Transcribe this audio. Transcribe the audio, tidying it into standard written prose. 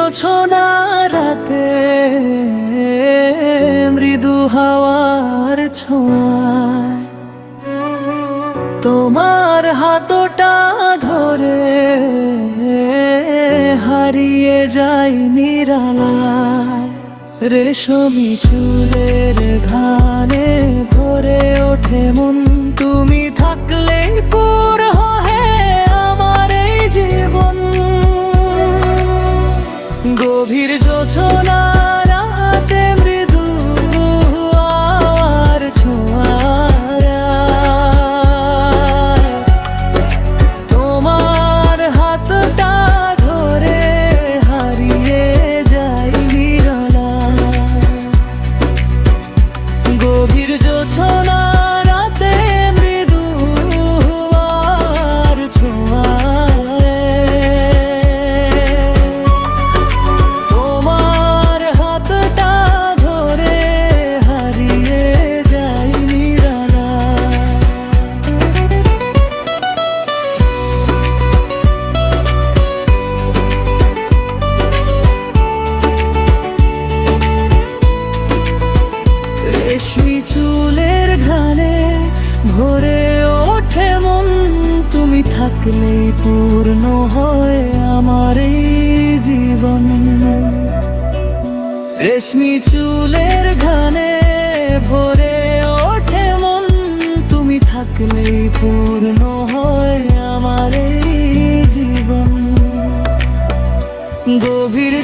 জোছনা রাতে মৃদু হাওয়ার ছোঁয়ায় তোমার হাতটা ধরে হারিয়ে যাই নিরালায়। রেশমি চুলের ঘানে ভরে ওঠে মন, তুমি থাকলে পুরো হয় আমার এই জীবন। গভীর জোছনা রাতে মৃদু আর ছোঁয়ায় তোমার হাতটা ধরে হারিয়ে যাই নিরালায়। গভীর জোছনা রাতে মৃদু আর ছোঁয়ায় তোমার হাতটা ধরে হারিয়ে যাই নিরালায়। রেশমি চুলের ঘানে ভরে ওঠে মন, তুমি থাকলেই পূর্ণ হয় আমার এই জীবন। রেশমি চুলের ঘানে ভরে ওঠে মন, তুমি থাকলেই পূর্ণ হয় আমার এই জীবন। গভীর